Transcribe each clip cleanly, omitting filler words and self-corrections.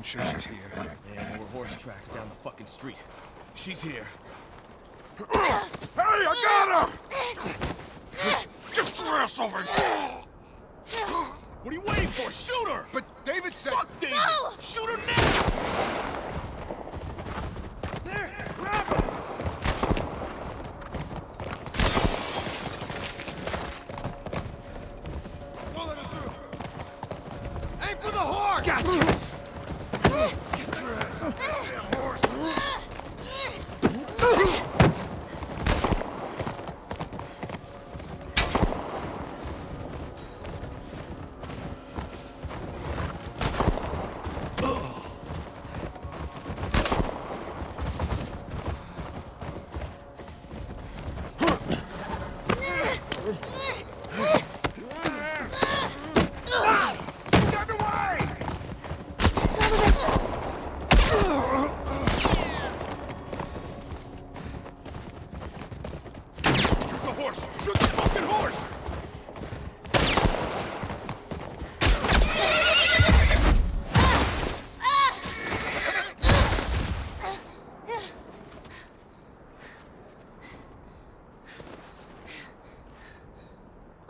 sure she's here. Man, there were horse tracks down the fucking street. She's here. Hey, I got her! Get your ass over here! What are you waiting for? Shoot her! But David said... Fuck David! No! Shoot her now! There! Grab her! Don't let him through! Aim for the horse! Gotcha! Get your ass off that damn horse!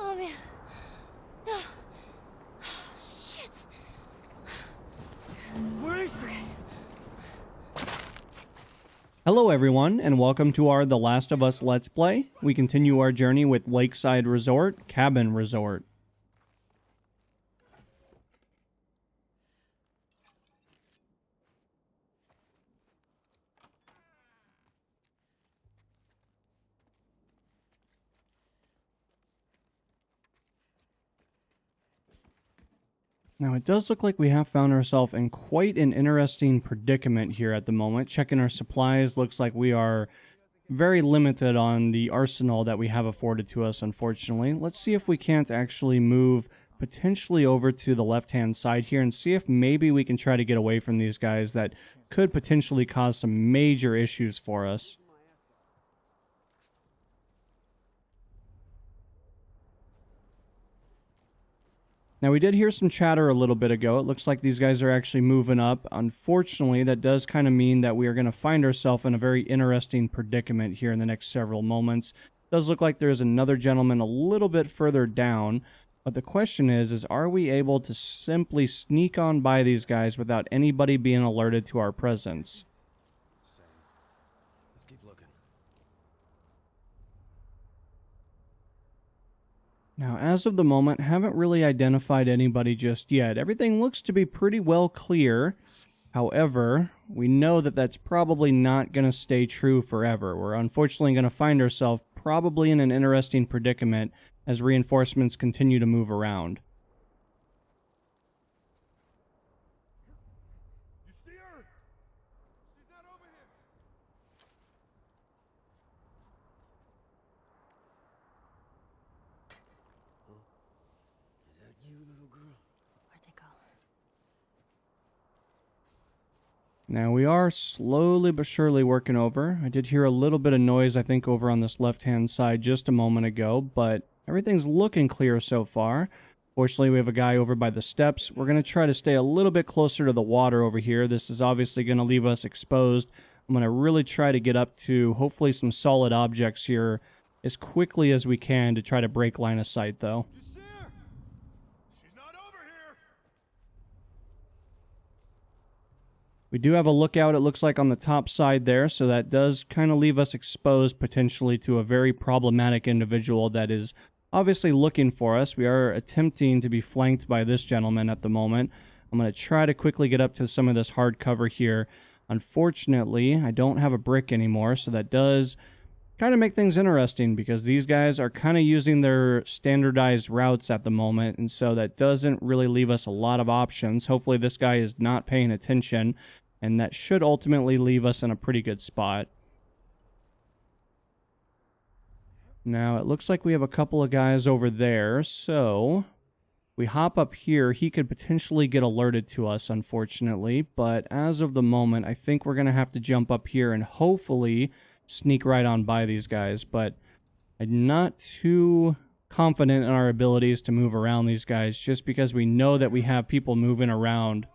Oh man. No. Shit. Hello everyone, and welcome to our The Last of Us Let's Play. We continue our journey with Lakeside Resort, Cabin Resort. Now, it does look like we have found ourselves in quite an interesting predicament here at the moment. Checking our supplies, looks like we are very limited on the arsenal that we have afforded to us, unfortunately. Let's see if we can't actually move potentially over to the left-hand side here and see if maybe we can try to get away from these guys that could potentially cause some major issues for us. Now, we did hear some chatter a little bit ago. It looks like these guys are actually moving up. Unfortunately, that does kind of mean that we are going to find ourselves in a very interesting predicament here in the next several moments. It does look like there's another gentleman a little bit further down. But the question is are we able to simply sneak on by these guys without anybody being alerted to our presence? Let's keep looking. Now, as of the moment, haven't really identified anybody just yet. Everything looks to be pretty well clear. However, we know that that's probably not going to stay true forever. We're unfortunately going to find ourselves probably in an interesting predicament as reinforcements continue to move around. You see her? She's not over here! Is that you, little girl? Where'd they go? Now, we are slowly but surely working over. I did hear a little bit of noise, I think, over on this left-hand side just a moment ago, but everything's looking clear so far. Fortunately, we have a guy over by the steps. We're going to try to stay a little bit closer to the water over here. This is obviously going to leave us exposed. I'm going to really try to get up to, hopefully, some solid objects here as quickly as we can to try to break line of sight, though. You see her? She's not over here! We do have a lookout, it looks like, on the top side there, so that does kind of leave us exposed potentially to a very problematic individual that is obviously looking for us. We are attempting to be flanked by this gentleman at the moment. I'm going to try to quickly get up to some of this hard cover here. Unfortunately, I don't have a brick anymore, so that does kind of make things interesting because these guys are kind of using their standardized routes at the moment, and so that doesn't really leave us a lot of options. Hopefully this guy is not paying attention, and that should ultimately leave us in a pretty good spot. Now, it looks like we have a couple of guys over there, so we hop up here. He could potentially get alerted to us, unfortunately, but as of the moment, I think we're going to have to jump up here and hopefully sneak right on by these guys, but I'm not too confident in our abilities to move around these guys just because we know that we have people moving around.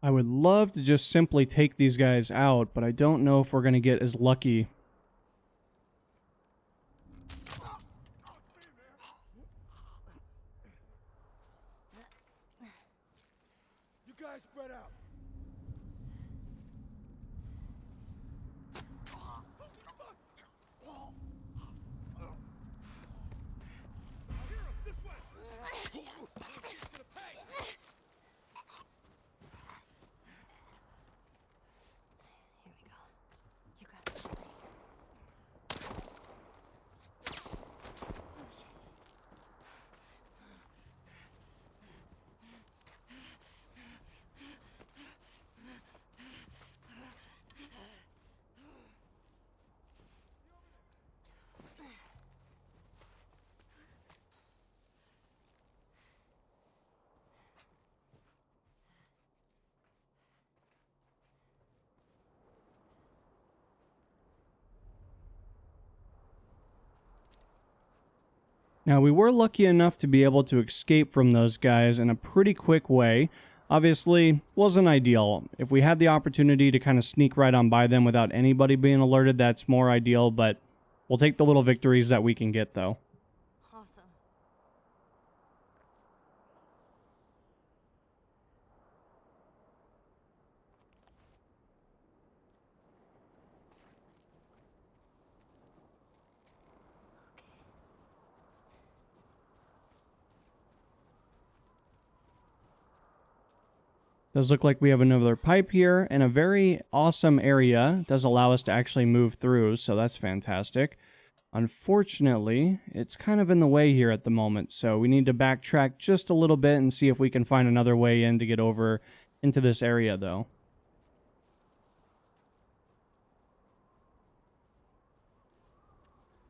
I would love to just simply take these guys out, but I don't know if we're going to get as lucky. You guys spread out. Here we go. You got this. Now, we were lucky enough to be able to escape from those guys in a pretty quick way. Obviously, wasn't ideal. If we had the opportunity to kind of sneak right on by them without anybody being alerted, that's more ideal, but we'll take the little victories that we can get, though. Awesome. Does look like we have another pipe here and a very awesome area. Does allow us to actually move through, so that's fantastic. Unfortunately, it's kind of in the way here at the moment, so we need to backtrack just a little bit and see if we can find another way in to get over into this area, though.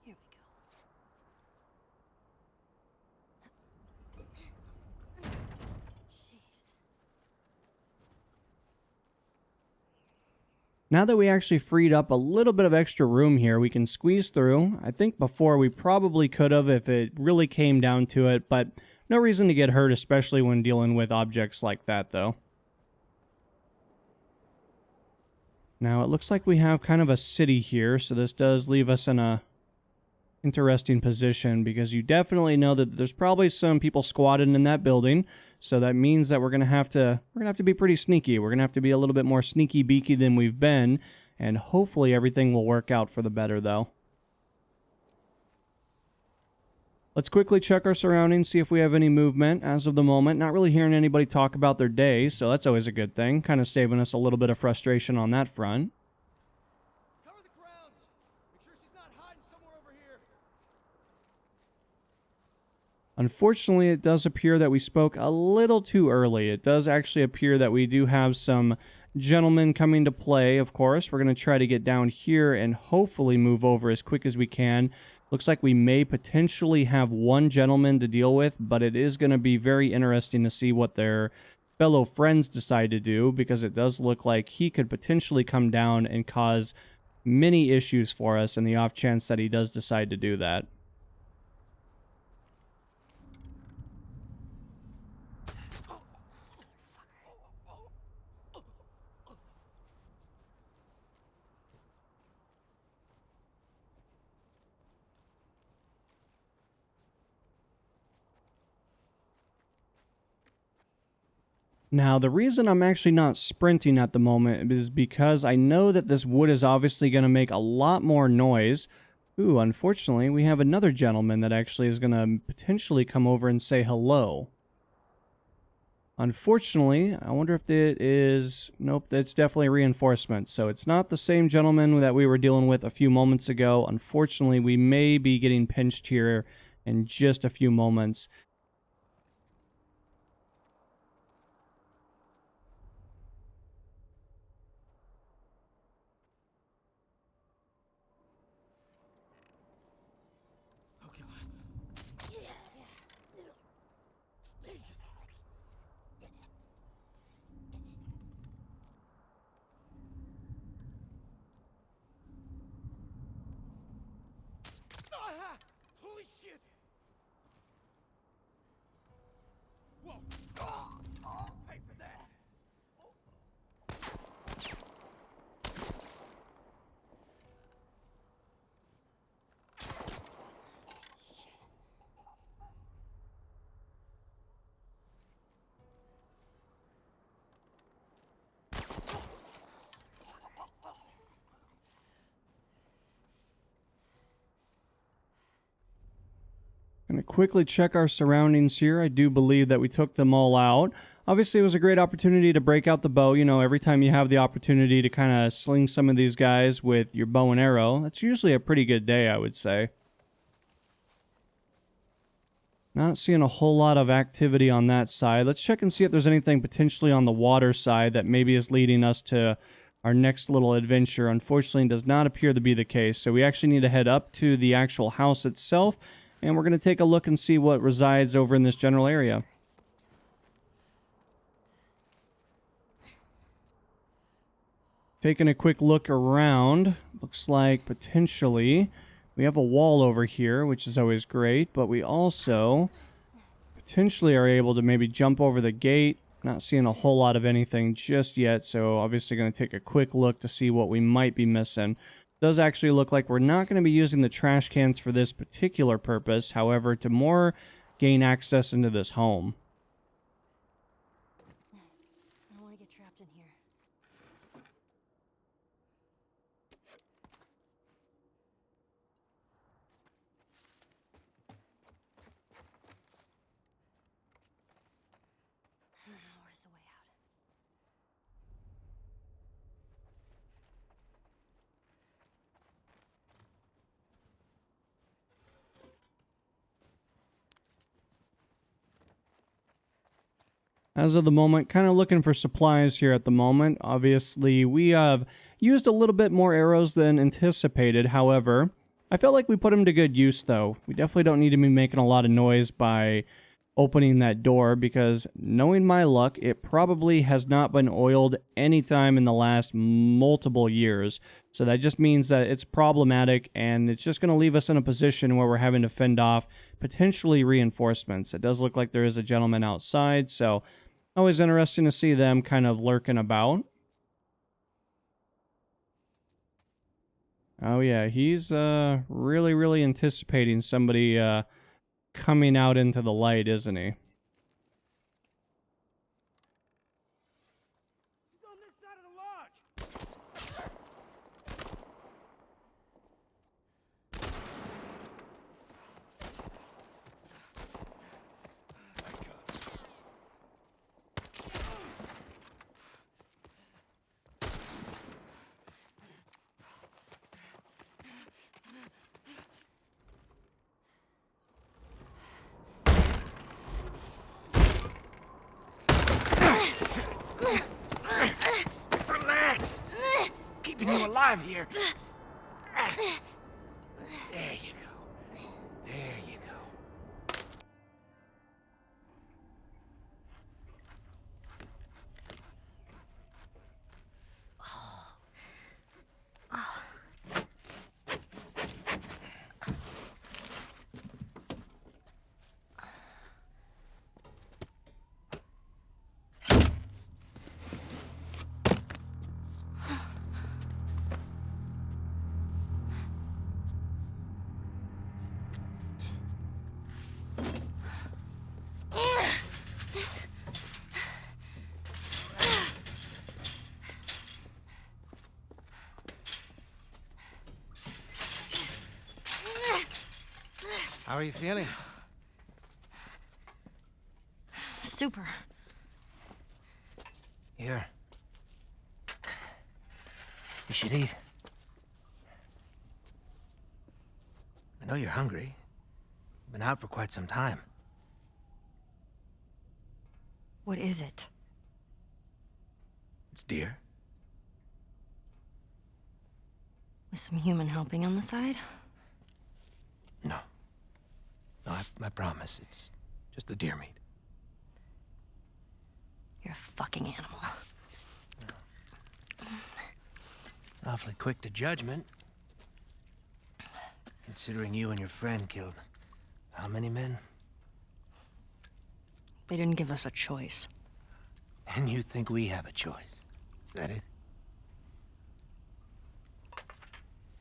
Here we go. Jeez. Now that we actually freed up a little bit of extra room here, we can squeeze through. I think before we probably could have if it really came down to it, but no reason to get hurt, especially when dealing with objects like that, though. Now, it looks like we have kind of a city here, so this does leave us in a interesting position because you definitely know that there's probably some people squatted in that building. So that means that we're gonna have to be pretty sneaky. We're gonna have to be a little bit more sneaky beaky than we've been, and hopefully everything will work out for the better, though. Let's quickly check our surroundings, see if we have any movement. As of the moment, not really hearing anybody talk about their day, so that's always a good thing. Kind of saving us a little bit of frustration on that front. Cover the grounds. Make sure she's not hiding somewhere over here. Unfortunately, it does appear that we spoke a little too early. It does actually appear that we do have some gentlemen coming to play, of course. We're going to try to get down here and hopefully move over as quick as we can. Looks like we may potentially have one gentleman to deal with, but it is going to be very interesting to see what their fellow friends decide to do, because it does look like he could potentially come down and cause many issues for us in the off chance that he does decide to do that. Now, the reason I'm actually not sprinting at the moment is because I know that this wood is obviously going to make a lot more noise. Ooh, unfortunately, we have another gentleman that actually is going to potentially come over and say hello. Unfortunately, I wonder if it is... Nope, it's definitely reinforcement. So it's not the same gentleman that we were dealing with a few moments ago. Unfortunately, we may be getting pinched here in just a few moments. Ah! Holy shit! Gonna quickly check our surroundings here. I do believe that we took them all out. Obviously, it was a great opportunity to break out the bow. You know, every time you have the opportunity to kind of sling some of these guys with your bow and arrow, that's usually a pretty good day, I would say. Not seeing a whole lot of activity on that side. Let's check and see if there's anything potentially on the water side that maybe is leading us to our next little adventure. Unfortunately, it does not appear to be the case. So we actually need to head up to the actual house itself, and we're going to take a look and see what resides over in this general area. Taking a quick look around, looks like potentially we have a wall over here, which is always great, but we also potentially are able to maybe jump over the gate. Not seeing a whole lot of anything just yet, so obviously going to take a quick look to see what we might be missing. Does actually look like we're not going to be using the trash cans for this particular purpose, however, to more gain access into this home. I don't want to get trapped in here. Where's the way out? As of the moment, kind of looking for supplies here at the moment. Obviously, we have used a little bit more arrows than anticipated. However, I felt like we put them to good use, though. We definitely don't need to be making a lot of noise by opening that door, because knowing my luck, it probably has not been oiled any time in the last multiple years. So that just means that it's problematic, and it's just going to leave us in a position where we're having to fend off potentially reinforcements. It does look like there is a gentleman outside, so always interesting to see them kind of lurking about. Oh yeah, he's really anticipating somebody coming out into the light, isn't he? He's on this side of the lodge. Relax. Keeping you alive here. There you go. There you go. How are you feeling? Super. Here. You should eat. I know you're hungry. You've been out for quite some time. What is it? It's deer. With some human helping on the side? No. No, I promise. It's just the deer meat. You're a fucking animal. It's awfully quick to judgment. Considering you and your friend killed how many men? They didn't give us a choice. And you think we have a choice? Is that it?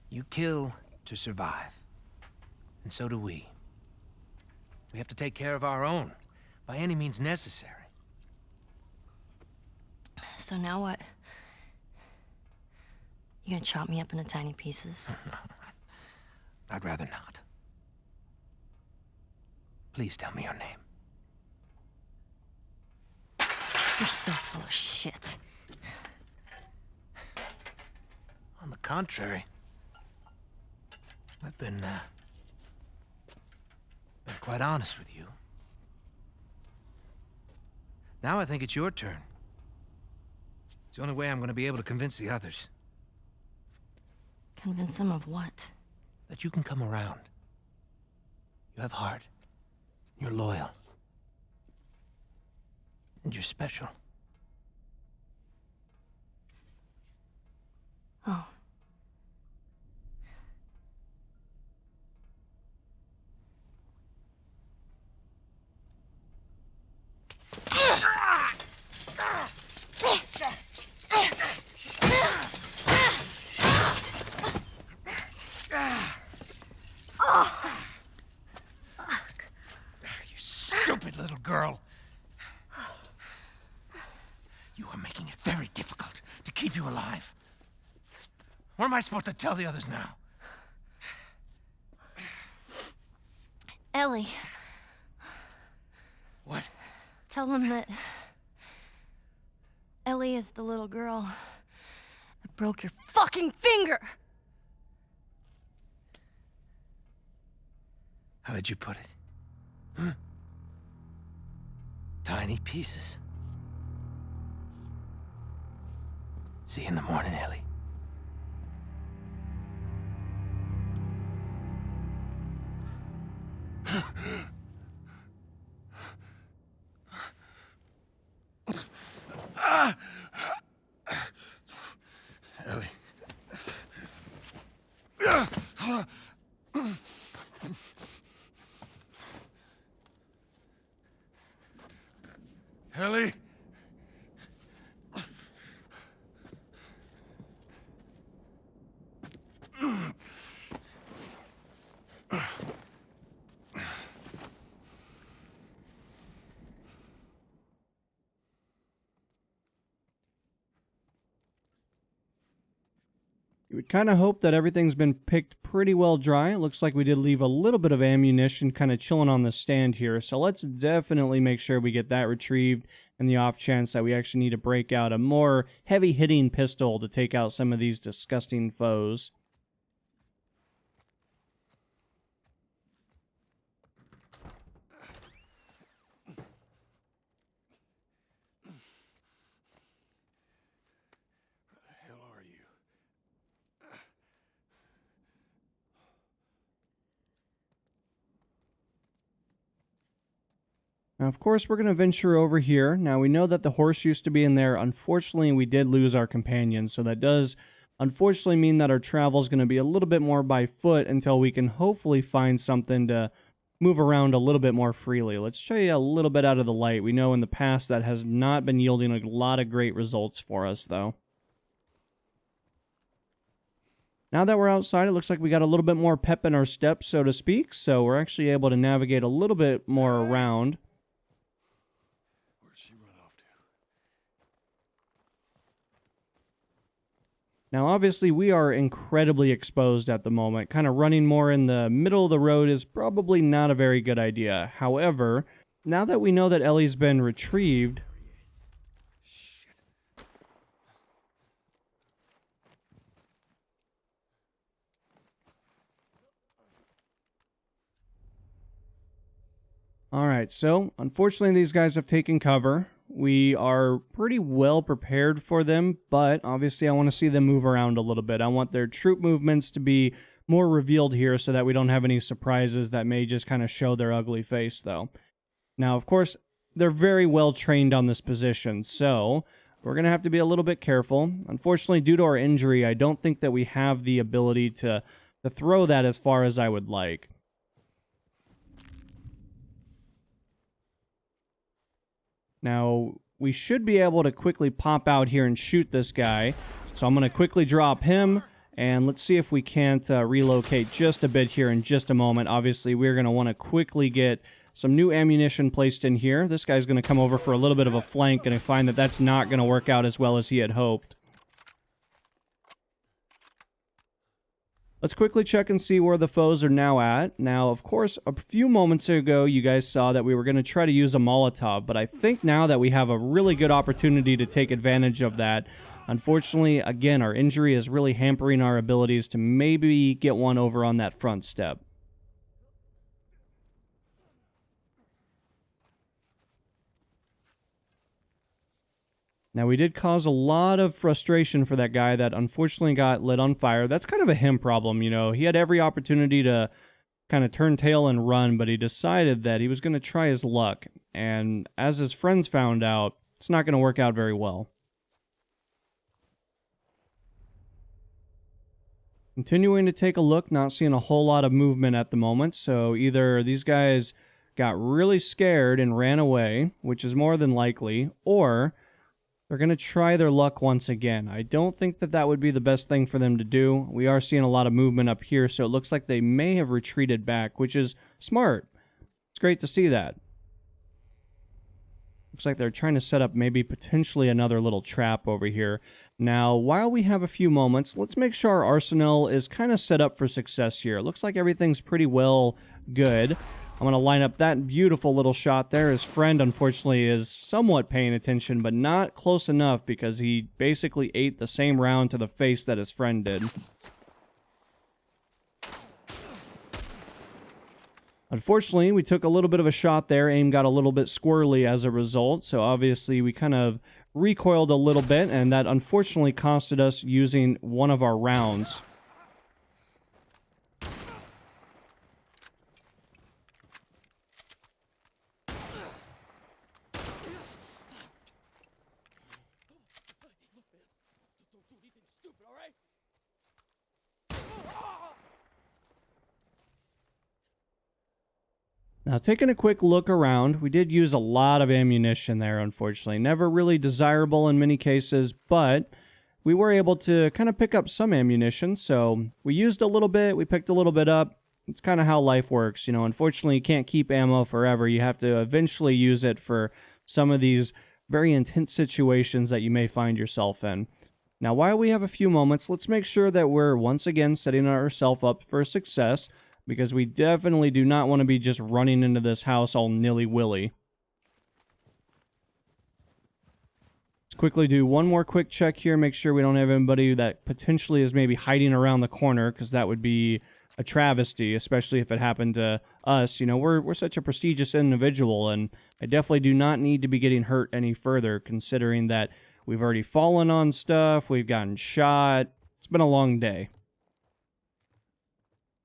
You kill to survive. And so do we. We have to take care of our own, by any means necessary. So now what? You gonna chop me up into tiny pieces? I'd rather not. Please tell me your name. You're so full of shit. On the contrary, I've been quite honest with you. Now I think it's your turn. It's the only way I'm going to be able to convince the others. Convince them of what? That you can come around. You have heart. You're loyal. And you're special. Oh. You stupid little girl. You are making it very difficult to keep you alive. What am I supposed to tell the others now? Ellie. What? Tell them that Ellie is the little girl that broke your fucking finger! How did you put it? Hmm? Tiny pieces. See you in the morning, Ellie. Ellie. Ellie. You would kind of hope that everything's been picked pretty well dry. It looks like we did leave a little bit of ammunition kind of chilling on the stand here. So let's definitely make sure we get that retrieved in the off chance that we actually need to break out a more heavy-hitting pistol to take out some of these disgusting foes. Now, of course, we're going to venture over here. Now, we know that the horse used to be in there. Unfortunately, we did lose our companion, so that does unfortunately mean that our travel is going to be a little bit more by foot until we can hopefully find something to move around a little bit more freely. Let's show you a little bit out of the light. We know in the past that has not been yielding a lot of great results for us, though. Now that we're outside, it looks like we got a little bit more pep in our step, so to speak, so we're actually able to navigate a little bit more around. Now, obviously, we are incredibly exposed at the moment. Kind of running more in the middle of the road is probably not a very good idea. However, now that we know that Ellie's been retrieved... Alright, so, unfortunately, these guys have taken cover. We are pretty well prepared for them, but obviously I want to see them move around a little bit. I want their troop movements to be more revealed here so that we don't have any surprises that may just kind of show their ugly face, though. Now, of course, they're very well trained on this position, so we're going to have to be a little bit careful. Unfortunately, due to our injury, I don't think that we have the ability to throw that as far as I would like. Now, we should be able to quickly pop out here and shoot this guy. So I'm going to quickly drop him, and let's see if we can't relocate just a bit here in just a moment. Obviously, we're going to want to quickly get some new ammunition placed in here. This guy's going to come over for a little bit of a flank, and I find that that's not going to work out as well as he had hoped. Let's quickly check and see where the foes are now at. Now, of course, a few moments ago, you guys saw that we were going to try to use a Molotov, but I think now that we have a really good opportunity to take advantage of that. Unfortunately, again, our injury is really hampering our abilities to maybe get one over on that front step. Now, we did cause a lot of frustration for that guy that unfortunately got lit on fire. That's kind of a him problem, you know. He had every opportunity to kind of turn tail and run, but he decided that he was going to try his luck. And as his friends found out, it's not going to work out very well. Continuing to take a look, not seeing a whole lot of movement at the moment. So either these guys got really scared and ran away, which is more than likely, or they're going to try their luck once again. I don't think that that would be the best thing for them to do. We are seeing a lot of movement up here, so it looks like they may have retreated back, which is smart. It's great to see that. Looks like they're trying to set up maybe potentially another little trap over here. Now, while we have a few moments, let's make sure our arsenal is kind of set up for success here. It looks like everything's pretty well good. I'm going to line up that beautiful little shot there. His friend, unfortunately, is somewhat paying attention, but not close enough because he basically ate the same round to the face that his friend did. Unfortunately, we took a little bit of a shot there. Aim got a little bit squirrely as a result, so obviously we kind of recoiled a little bit, and that unfortunately costed us using one of our rounds. Now, taking a quick look around, we did use a lot of ammunition there, unfortunately. Never really desirable in many cases, but we were able to kind of pick up some ammunition. So we used a little bit, we picked a little bit up. It's kind of how life works. You know, unfortunately, you can't keep ammo forever. You have to eventually use it for some of these very intense situations that you may find yourself in. Now, while we have a few moments, let's make sure that we're once again setting ourselves up for success, because we definitely do not want to be just running into this house all nilly-willy. Let's quickly do one more quick check here, make sure we don't have anybody that potentially is maybe hiding around the corner, because that would be a travesty, especially if it happened to us. You know, we're such a prestigious individual, and I definitely do not need to be getting hurt any further, considering that we've already fallen on stuff, we've gotten shot. It's been a long day.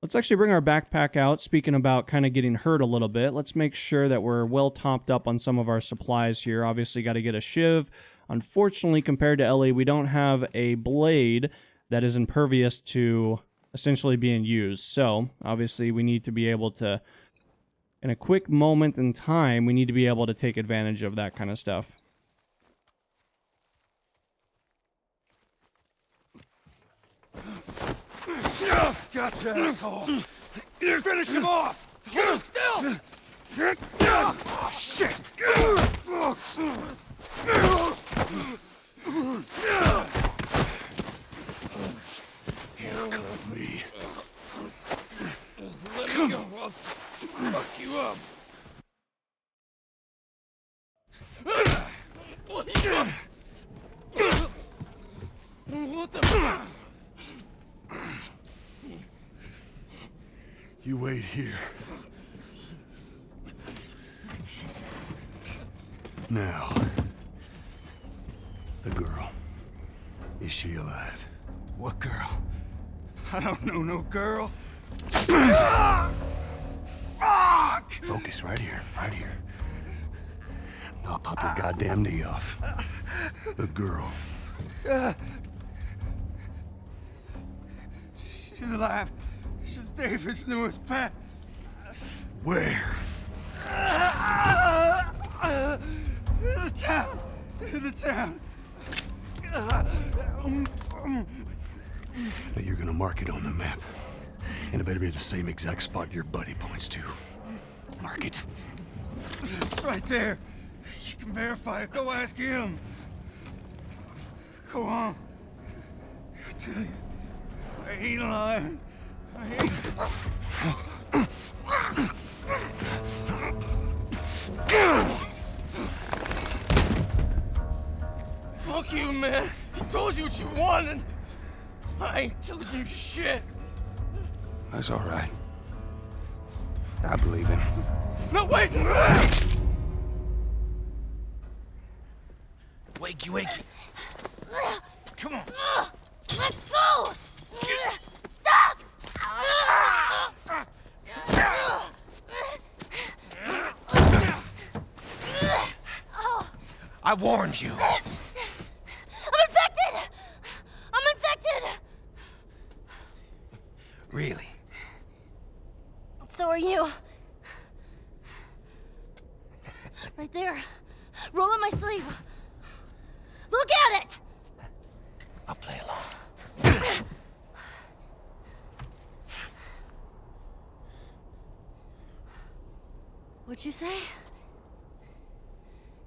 Let's actually bring our backpack out. Speaking about kind of getting hurt a little bit, let's make sure that we're well topped up on some of our supplies here. Obviously, got to get a shiv. Unfortunately, compared to Ellie, we don't have a blade that is impervious to essentially being used. So, obviously, we need to be able to, in a quick moment in time, we need to be able to take advantage of that kind of stuff. Gotcha, asshole! Finish him off! Get him still! Oh, shit! Handcuff me. Let me go, I'll fuck you up. What the fuck? You wait here. Now, the girl. Is she alive? What girl? I don't know no girl. Fuck! Focus right here, right here. I'll pop your goddamn knee off. The girl. She's alive. She's David's newest pet. Where? In the town. In the town. Now you're gonna mark it on the map. And it better be the same exact spot your buddy points to. Mark it. It's right there. You can verify it. Go ask him. Go on. I tell you, I ain't lying. Fuck you, man. He told you what you wanted. I ain't telling you shit. That's all right. I believe him. No, wait! Wakey, wakey. Come on. Let's go! Stop! I warned you. I'm infected! I'm infected! Really? So are you. Right there. Roll up my sleeve. Look at it! I'll play along. What'd you say?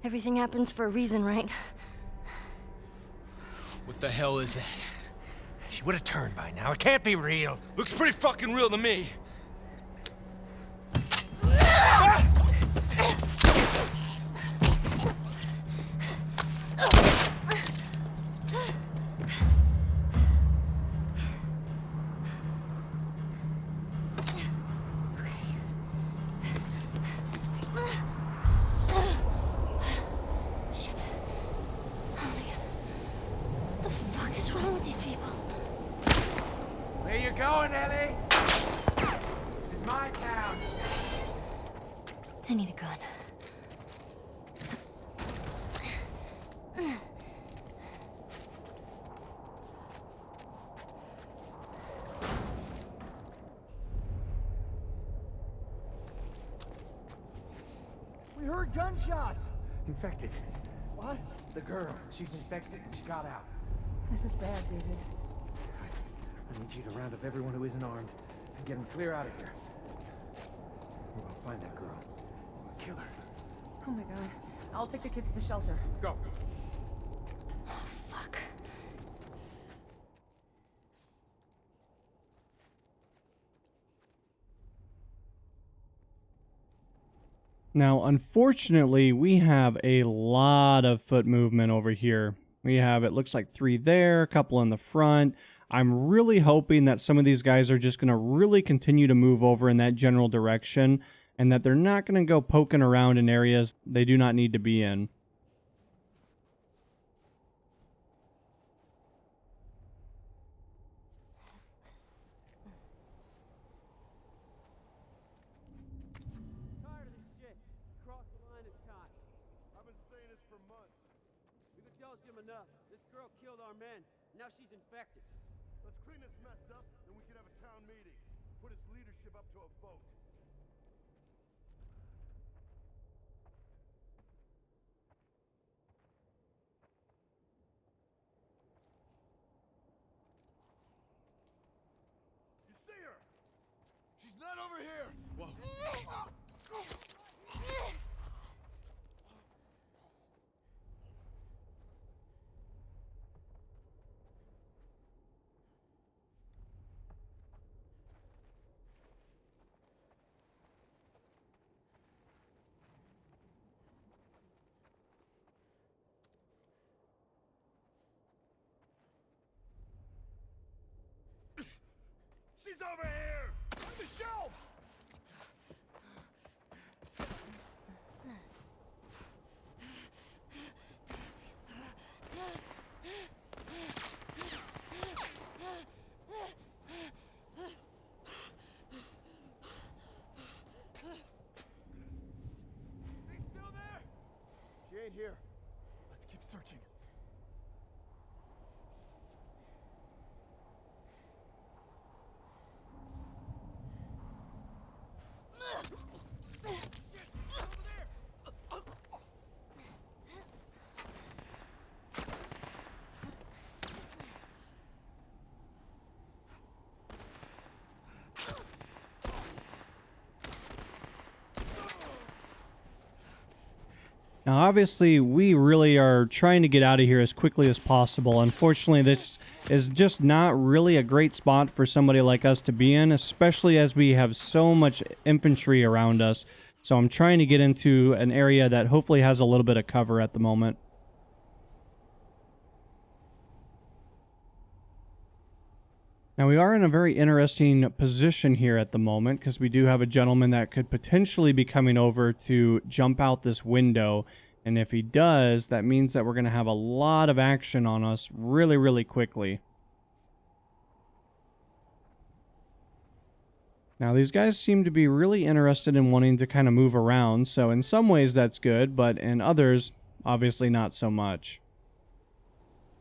Everything happens for a reason, right? What the hell is that? She would have turned by now. It can't be real. Looks pretty fucking real to me. Shit. Oh my god. What the fuck is wrong with these people? Where you going, Ellie? This is my town. I need a gun. We heard gunshots. Infected. What? The girl. She's infected and she got out. This is bad, David. I need you to round up everyone who isn't armed and get them clear out of here. We're gonna find that girl. We'll kill her. Oh my god. I'll take the kids to the shelter. Go. Oh, fuck. Now, unfortunately, we have a lot of foot movement over here. We have, it looks like 3 there, a couple in the front. I'm really hoping that some of these guys are just going to really continue to move over in that general direction and that they're not going to go poking around in areas they do not need to be in. Tired of this shit. Cross the line is time. I've been saying this for months. We could tell Jim enough. This girl killed our men. Now she's infected. Let's clean this mess up, then we can have a town meeting. Put its leadership up to a vote. You see her? She's not over here. Whoa. She's over here! On the shelf! She's still there? She ain't here. Let's keep searching. Now, obviously, we really are trying to get out of here as quickly as possible. Unfortunately, this is just not really a great spot for somebody like us to be in, especially as we have so much infantry around us. So I'm trying to get into an area that hopefully has a little bit of cover at the moment. Now, we are in a very interesting position here at the moment because we do have a gentleman that could potentially be coming over to jump out this window. And if he does, that means that we're going to have a lot of action on us really, really quickly. Now, these guys seem to be really interested in wanting to kind of move around. So in some ways that's good, but in others, obviously not so much.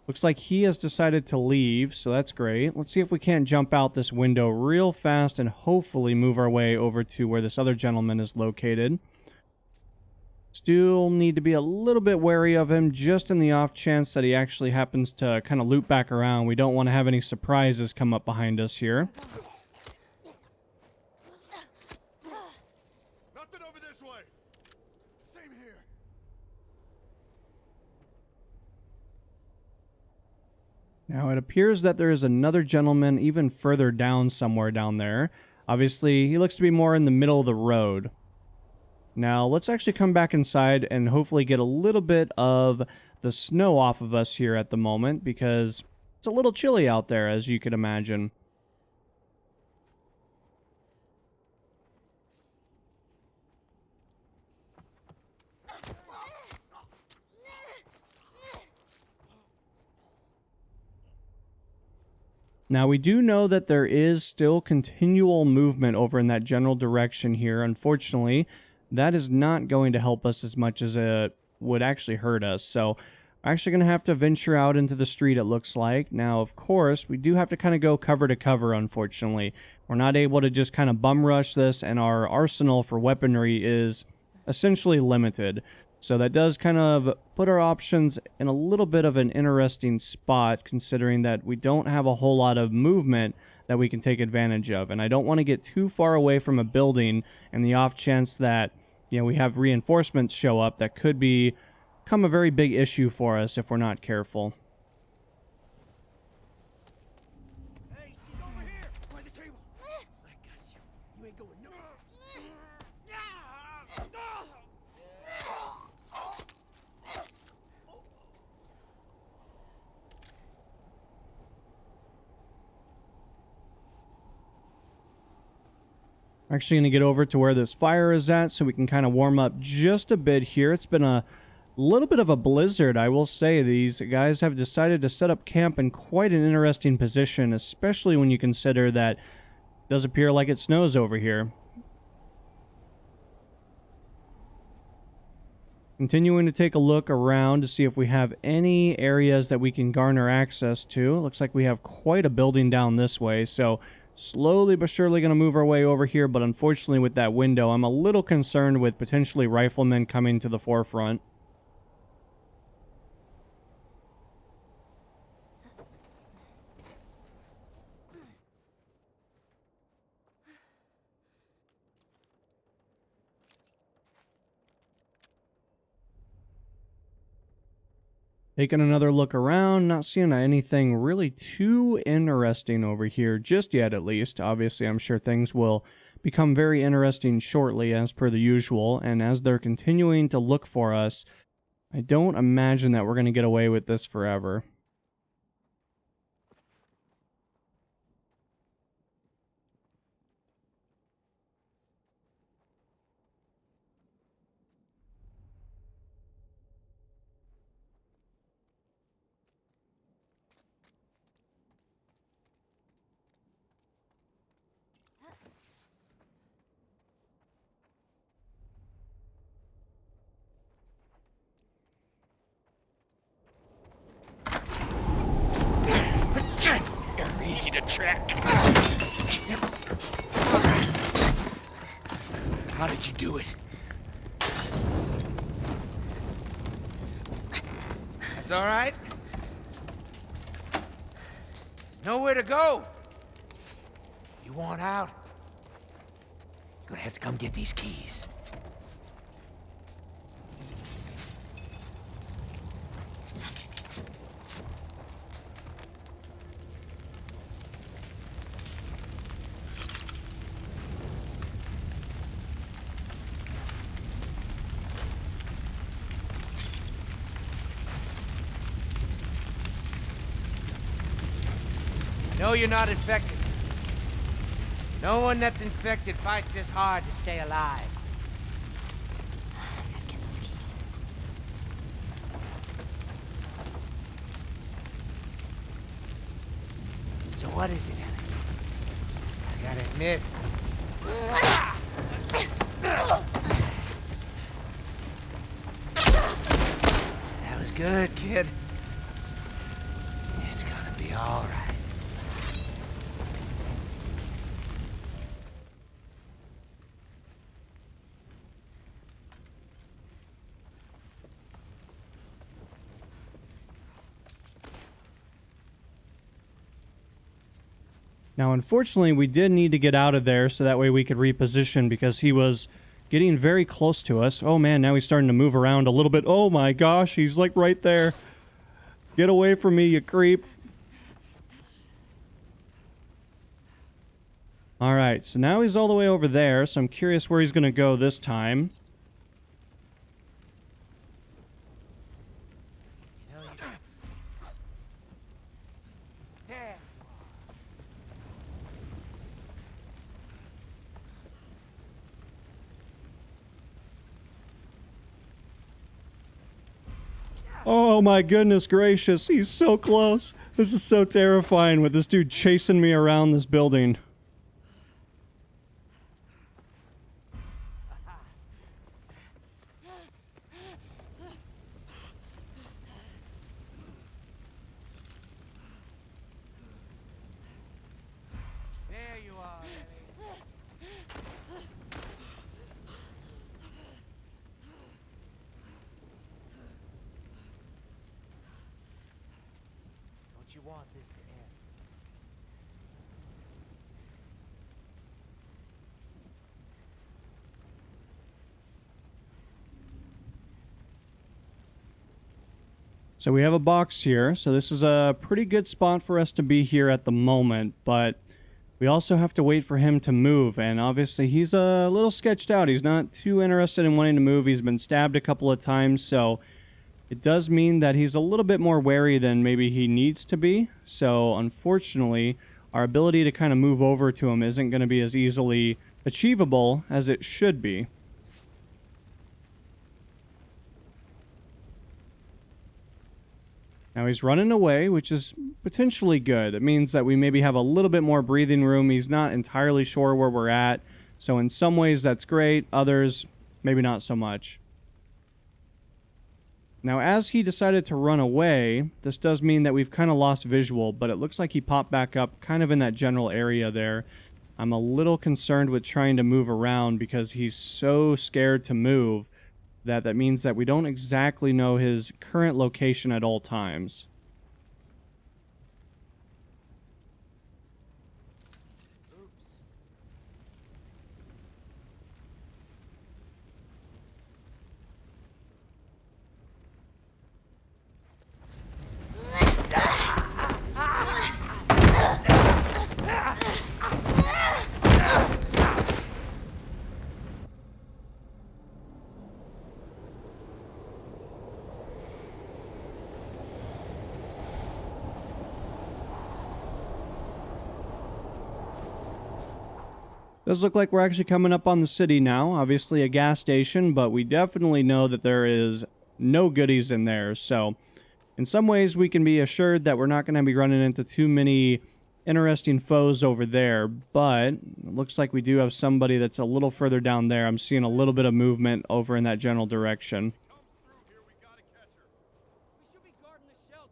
Looks like he has decided to leave, so that's great. Let's see if we can't jump out this window real fast and hopefully move our way over to where this other gentleman is located. Still need to be a little bit wary of him, just in the off chance that he actually happens to kind of loop back around. We don't want to have any surprises come up behind us here. Nothing over this way. Same here. Now, it appears that there is another gentleman even further down somewhere down there. Obviously, he looks to be more in the middle of the road. Now, let's actually come back inside and hopefully get a little bit of the snow off of us here at the moment, because it's a little chilly out there, as you can imagine. Now, we do know that there is still continual movement over in that general direction here. Unfortunately, that is not going to help us as much as it would actually hurt us. So, we're actually going to have to venture out into the street, it looks like. Now, of course, we do have to kind of go cover to cover, unfortunately. We're not able to just kind of bum rush this, and our arsenal for weaponry is essentially limited. So that does kind of put our options in a little bit of an interesting spot, considering that we don't have a whole lot of movement that we can take advantage of. And I don't want to get too far away from a building, and the off chance that, you know, we have reinforcements show up that could become a very big issue for us if we're not careful. Hey, she's over here by the table. I got you. You ain't going nowhere. I'm actually going to get over to where this fire is at so we can kind of warm up just a bit here. It's been a little bit of a blizzard, I will say. These guys have decided to set up camp in quite an interesting position, especially when you consider that it does appear like it snows over here. Continuing to take a look around to see if we have any areas that we can garner access to. Looks like we have quite a building down this way, so slowly but surely going to move our way over here, but unfortunately with that window, I'm a little concerned with potentially riflemen coming to the forefront. Taking another look around, not seeing anything really too interesting over here just yet, at least. Obviously, I'm sure things will become very interesting shortly, as per the usual, and as they're continuing to look for us, I don't imagine that we're going to get away with this forever. Easy to track. How did you do it? That's all right. There's nowhere to go. You want out? You're gonna have to come get these keys. know you're not infected. No one that's infected fights this hard to stay alive. I gotta get those keys. So what is it, Ellie? I gotta admit, that was good, kid. It's gonna be all right. Now, unfortunately, we did need to get out of there so that way we could reposition because he was getting very close to us. Oh man, now he's starting to move around a little bit. Oh my gosh, he's like right there. Get away from me, you creep. Alright, so now he's all the way over there, so I'm curious where he's going to go this time. There. Oh my goodness gracious, he's so close. This is so terrifying with this dude chasing me around this building. There you are, Ellie. Don't you want this to end? So we have a box here, so this is a pretty good spot for us to be here at the moment, but we also have to wait for him to move, and obviously he's a little sketched out. He's not too interested in wanting to move. He's been stabbed a couple of times, so it does mean that he's a little bit more wary than maybe he needs to be. So unfortunately, our ability to kind of move over to him isn't going to be as easily achievable as it should be. Now he's running away, which is potentially good. It means that we maybe have a little bit more breathing room. He's not entirely sure where we're at. So in some ways that's great. Others, maybe not so much. Now as he decided to run away, this does mean that we've kind of lost visual, but it looks like he popped back up kind of in that general area there. I'm a little concerned with trying to move around because he's so scared to move. That means that we don't exactly know his current location at all times. Does look like we're actually coming up on the city now. Obviously a gas station, but we definitely know that there is no goodies in there. So in some ways we can be assured that we're not going to be running into too many interesting foes over there. But it looks like we do have somebody that's a little further down there. I'm seeing a little bit of movement over in that general direction. We should be guarding the shelter.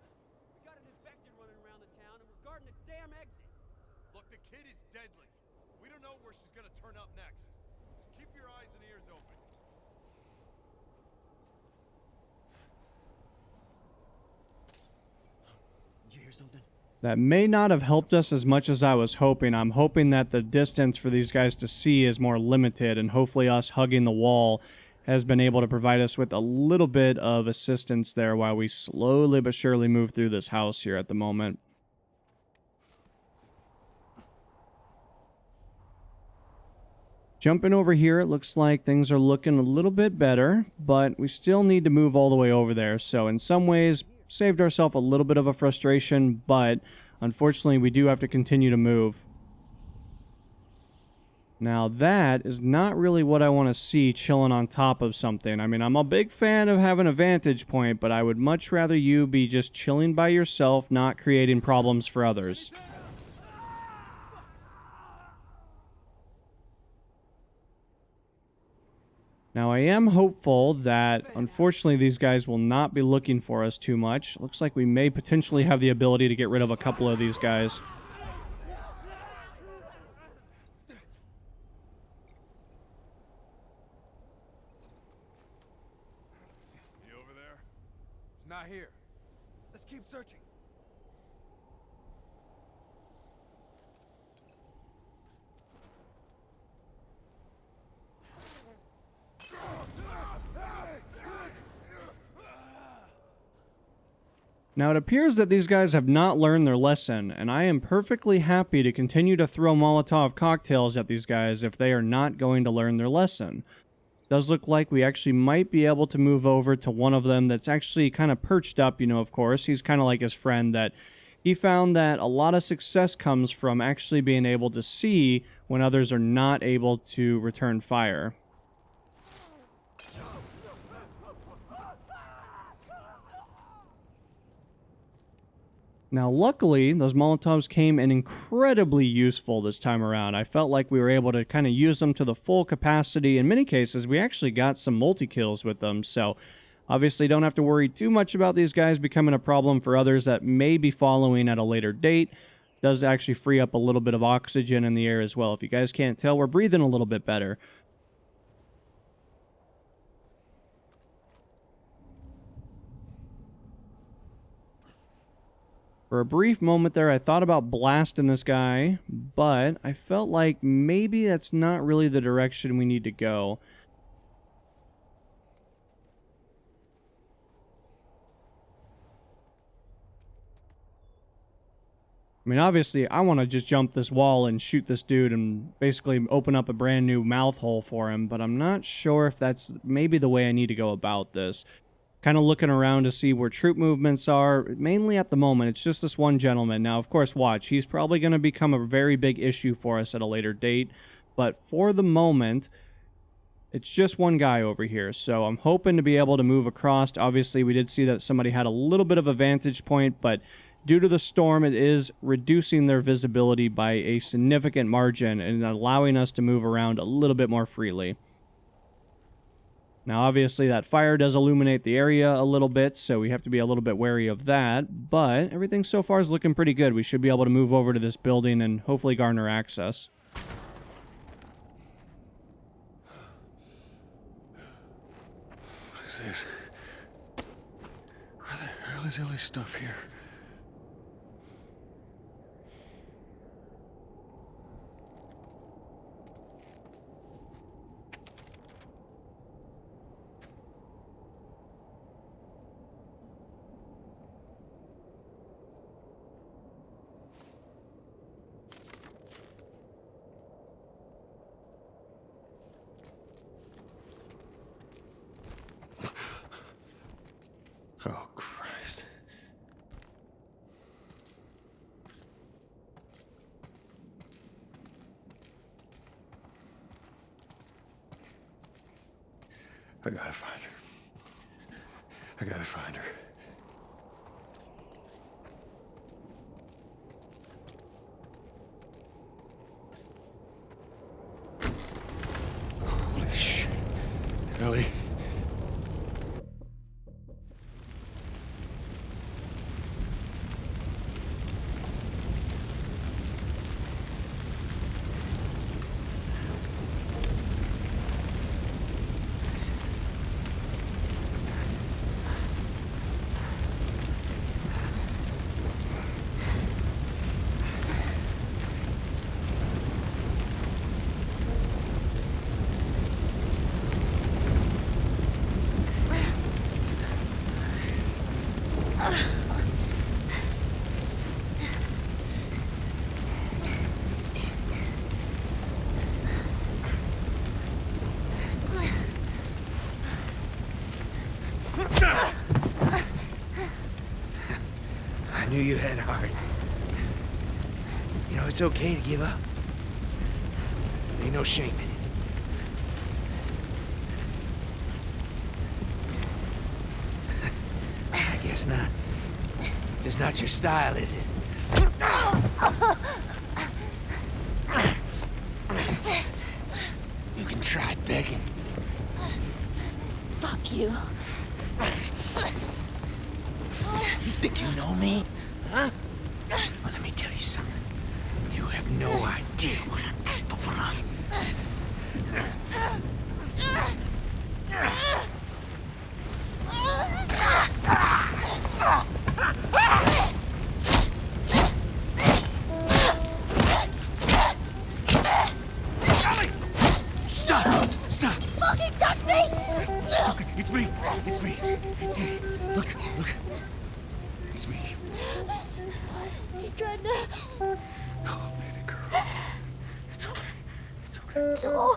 We got an infected running around the town, and we're guarding the damn exit. Look, the kid is deadly. We don't know where she's gonna turn up next. Just keep your eyes and ears open. Did you hear something? That may not have helped us as much as I was hoping. I'm hoping that the distance for these guys to see is more limited, and hopefully us hugging the wall has been able to provide us with a little bit of assistance there while we slowly but surely move through this house here at the moment. Jumping over here, it looks like things are looking a little bit better, but we still need to move all the way over there. So in some ways, saved ourselves a little bit of a frustration, but unfortunately, we do have to continue to move. Now, that is not really what I want to see chilling on top of something. I mean, I'm a big fan of having a vantage point, but I would much rather you be just chilling by yourself, not creating problems for others. Now, I am hopeful that, unfortunately, these guys will not be looking for us too much. Looks like we may potentially have the ability to get rid of a couple of these guys. You over there? It's not here. Let's keep searching. Now, it appears that these guys have not learned their lesson, and I am perfectly happy to continue to throw Molotov cocktails at these guys if they are not going to learn their lesson. It does look like we actually might be able to move over to one of them that's actually kind of perched up, you know, of course. He's kind of like his friend that he found that a lot of success comes from actually being able to see when others are not able to return fire. Now, luckily, those Molotovs came in incredibly useful this time around. I felt like we were able to kind of use them to the full capacity. In many cases, we actually got some multi-kills with them, so obviously don't have to worry too much about these guys becoming a problem for others that may be following at a later date. Does actually free up a little bit of oxygen in the air as well. If you guys can't tell, we're breathing a little bit better. For a brief moment there, I thought about blasting this guy, but I felt like maybe that's not really the direction we need to go. I mean, obviously, I want to just jump this wall and shoot this dude and basically open up a brand new mouth hole for him, but I'm not sure if that's maybe the way I need to go about this. Kind of looking around to see where troop movements are. Mainly at the moment, it's just this one gentleman. Now, of course, watch. He's probably going to become a very big issue for us at a later date. But for the moment, it's just one guy over here. So I'm hoping to be able to move across. Obviously, we did see that somebody had a little bit of a vantage point, but due to the storm, it is reducing their visibility by a significant margin and allowing us to move around a little bit more freely. Now, obviously, that fire does illuminate the area a little bit, so we have to be a little bit wary of that, but everything so far is looking pretty good. We should be able to move over to this building and hopefully garner access. What is this? Where the hell is Ellie's stuff here? Oh, Christ. I gotta find her. I gotta find her. Holy shit. Ellie. I knew you had heart. it's okay to give up. Ain't no shame in it. I guess not. Just not your style, is it? You can try begging. Fuck you. You think you know me? Huh? Well, let me tell you something. You have no idea what I'm capable of. Ellie! Stop! Stop! Fucking touch me! It's okay. It's me. It's me. It's me. Look. It's me. He tried to... Oh, baby girl. It's okay. It's okay. No.